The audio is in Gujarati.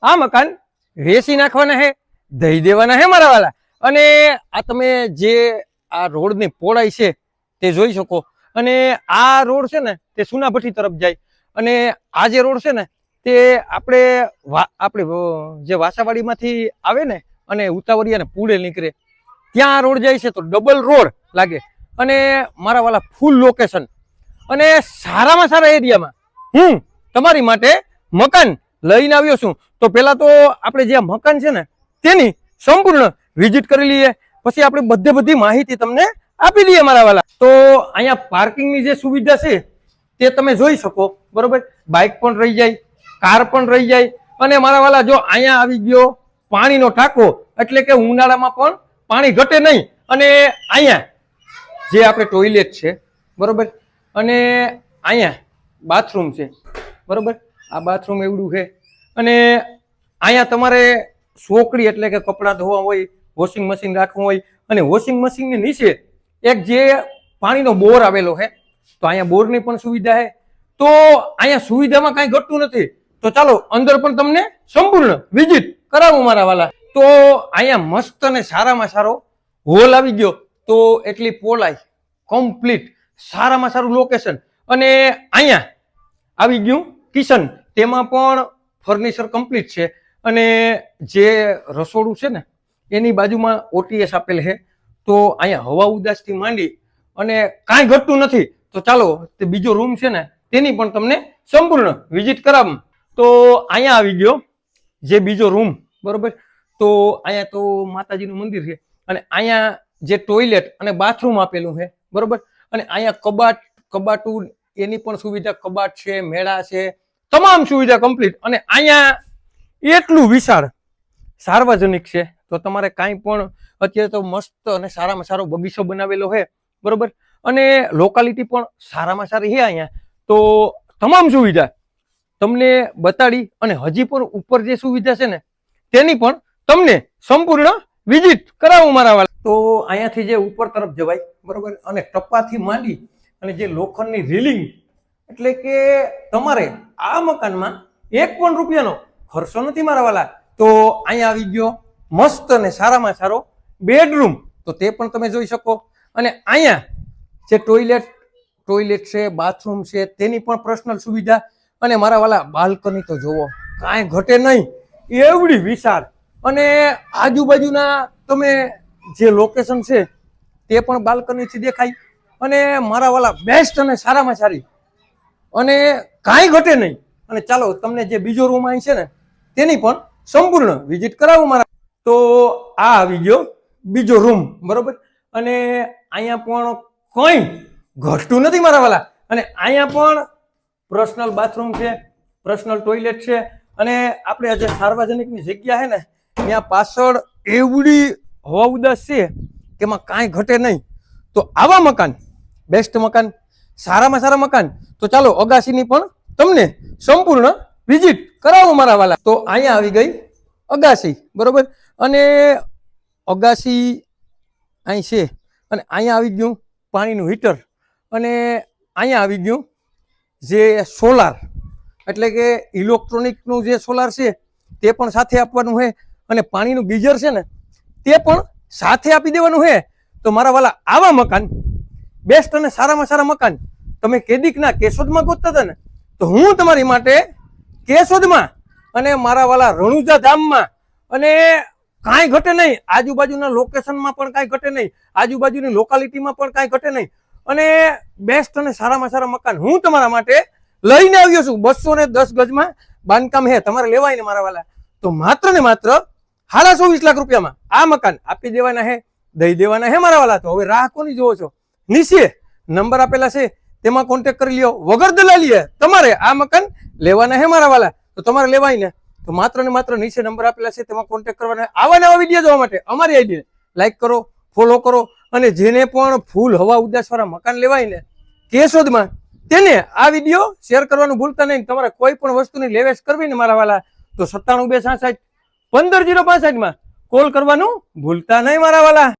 આ મકાન રેસી નાખવાના હે, દઈ દેવાના હે મારા વાલા। અને આ તમે જે આ રોડની પહોળાઈ છે તે જોઈ શકો। અને આ રોડ છે ને તે સુનાભઠ્ઠી તરફ જાય, અને આ જે રોડ છે ને તે આપણે જે વાસાવાડીમાંથી આવે ને અને ઉતાવળિયા ને પુડે નીકળે ત્યાં રોડ જાય છે, તો ડબલ રોડ લાગે। અને મારા વાલા ફૂલ લોકેશન અને સારામાં સારા એરિયામાં હું તમારી માટે મકાન લઈને આવ્યો છું। તો પેલા તો આપણે જે મકાન છે ને તેની સંપૂર્ણ વિઝિટ કરી લઈએ, પછી આપણે બધી માહિતી તમને આપી દઈએ મારા વાલા। તો અહીંયા પાર્કિંગની જે સુવિધા છે તે તમે જોઈ શકો, બરોબર। બાઇક પણ રહી જાય, કાર પણ રહી જાય। અને મારા વાલા જો અહીંયા આવી ગયો પાણીનો ટાંકો, એટલે કે ઉનાળામાં પણ પાણી ઘટે નહીં। અને અહીંયા જે આપણે ટોયલેટ છે, બરોબર, અને અહીંયા બાથરૂમ છે, બરોબર। આ બાથરૂમ એવડું છે। અને અહીંયા તમારે સોકડી એટલે કે કપડાં ધોવા હોય, વોશિંગ મશીન રાખવું હોય, અને વોશિંગ મશીનની નીચે એક જે પાણીનો બોર આવેલો છે, તો અહીંયા બોરની પણ સુવિધા છે। તો અહીંયા સુવિધામાં કાંઈ ઘટતું નથી। તો ચાલો અંદર પણ તમને સંપૂર્ણ વિઝિટ કરાવું મારા વાલા। તો અહીંયા મસ્ત અને સારામાં સારો હોલ આવી ગયો, તો એટલી પોલાઈ કમ્પ્લીટ, સારામાં સારું લોકેશન। અને અહીંયા આવી ગયું કિચન, તેમાં પણ ફર્નિચર કમ્પ્લીટ છે। અને જે રસોડું છે ને એની બાજુમાં ઓટીએસ આપેલ છે, તો અહીંયા હવા ઉદાસથી માંડી અને કાંઈ ઘટતું નથી। તો ચાલો તે બીજો રૂમ છે ને તેની પણ તમને સંપૂર્ણ વિઝિટ કરાવું। તો અહીંયા આવી ગયો જે બીજો રૂમ, બરોબર। તો અહીંયા તો માતાજીનું મંદિર છે, અને અહીંયા જે ટોયલેટ અને બાથરૂમ આપેલું છે, બરોબર। અને અહીંયા કબાટું એની પણ સુવિધા, કબાટ છે, મેળા છે, તમામ સુવિધા કમ્પ્લીટ। અને અહીંયા એટલું વિશાળ સાર્વજનિક છે, તો તમારે કાંઈ પણ અત્યારે તો મસ્ત અને સારામાં સારો બગીચો બનાવેલો છે, બરોબર। અને લોકાલિટી પણ સારામાં સારી છે અહીંયા। તો તમામ સુવિધા તમને બતાડી, અને હજી પણ ઉપર જે સુવિધા છે ને તેની પણ તમને સંપૂર્ણ વિઝિટ કરાવું મારા વાલા। તો અહીંયાથી જે ઉપર તરફ જવાય, બરોબર, અને ટપ્પાથી માંડી અને જે લોખંડની રેલિંગ, એટલે કે તમારે આ મકાનમાં એક પણ રૂપિયાનો ખર્ચો નથી મારા વાલા। તો અહીંયા આવી ગયો મસ્ત અને સારામાં સારો બેડરૂમ, તો તે પણ તમે જોઈ શકો। અને અહીંયા જે ટોયલેટ છે, બાથરૂમ છે, તેની પણ પર્સનલ સુવિધા। અને મારા વાલા બાલ્કની તો જોવો, કાંઈ ઘટે નહીં, એવડી વિશાળ। અને આજુબાજુના તમે જે લોકેશન છે તે પણ બાલ્કનીથી દેખાય। અને મારા વાલા બેસ્ટ અને સારામાં સારી, અને કાંઈ ઘટે નહીં। અને ચાલો તમને જે બીજો રૂમ અહીં છે ને તેની પણ સંપૂર્ણ વિઝિટ કરાવું મારા। તો આ આવી ગયો બીજો રૂમ, બરોબર। અને અહીંયા પણ કંઈ ઘટતું નથી મારા વાલા। અને અહીંયા પણ પર્સનલ બાથરૂમ છે, પર્સનલ ટોયલેટ છે। અને આપણે જે સાર્વજનિકની જગ્યા છે ને ત્યાં પાછળ એવડી હવા ઉદાસ છે કે એમાં કાંઈ ઘટે નહીં। તો આવા મકાન, બેસ્ટ મકાન, સારામાં સારા મકાન, તો ચાલો અગાસીની પણ તમને સંપૂર્ણ વિઝિટ કરાવો મારા વાલા। તો અહીંયા આવી ગઈ અગાસી, બરોબર। અને અગાસી અહીં છે, અને અહીંયા આવી ગયું પાણીનું હીટર, અને અહીંયા આવી ગયું જે સોલાર, એટલે કે ઇલેક્ટ્રોનિકનું જે સોલાર છે તે પણ સાથે આપવાનું છે। અને પાણીનું ગીઝર છે ને તે પણ સાથે આપી દેવાનું છે। તો મારા વાલા આવા મકાન, બેસ્ટ અને સારામાં સારા મકાન તમે કેદીકના કેશોદમાં ગોતતા હતા ને, તો હું તમારી માટે કેશોદમાં અને મારા વાલા રણુજા ધામમાં, અને કાંઈ ઘટે નહીં, આજુબાજુના લોકેશનમાં પણ કાંઈ ઘટે નહીં, આજુબાજુની લોકાલિટીમાં પણ કાંઈ ઘટે નહીં, અને બેસ્ટ અને સારામાં સારા મકાન હું તમારા માટે લઈને આવ્યો છું। 210 ગજમાં બાંધકામ હે, તમારે લેવાય ને મારા વાલા। તો માત્ર ને માત્ર 24 લાખ રૂપિયામાં આ મકાન આપી દેવાના હે, દઈ દેવાના હે મારા વાલા। તો હવે રાહ કોની જોવો છો? નીચે નંબર આપેલા છે તેમાં કોન્ટેક્ટ કરી લ્યો, વગર દલાલીએ તમારે આ મકાન લેવાના હે મારા વાલા। તો તમારે લેવાય ને તો માત્ર ને માત્ર નીચે નંબર આપેલા છે તેમાં કોન્ટેક્ટ કરવાના। આવા નવા વિડીયો જોવા માટે અમારી આઈડીને લાઈક કરો, ફોલો કરો। અને જેને પણ ફૂલ હવા ઉદાસ વાળા મકાન લેવાય ને કેશોદમાં, તેને આ વિડીયો શેર કરવાનું ભૂલતા નહીં। તમારે કોઈ પણ વસ્તુની લેવેશ કરવી ને મારા વાલા, તો 97 266 15 065 માં કોલ કરવાનું ભૂલતા નહીં મારા વાલા।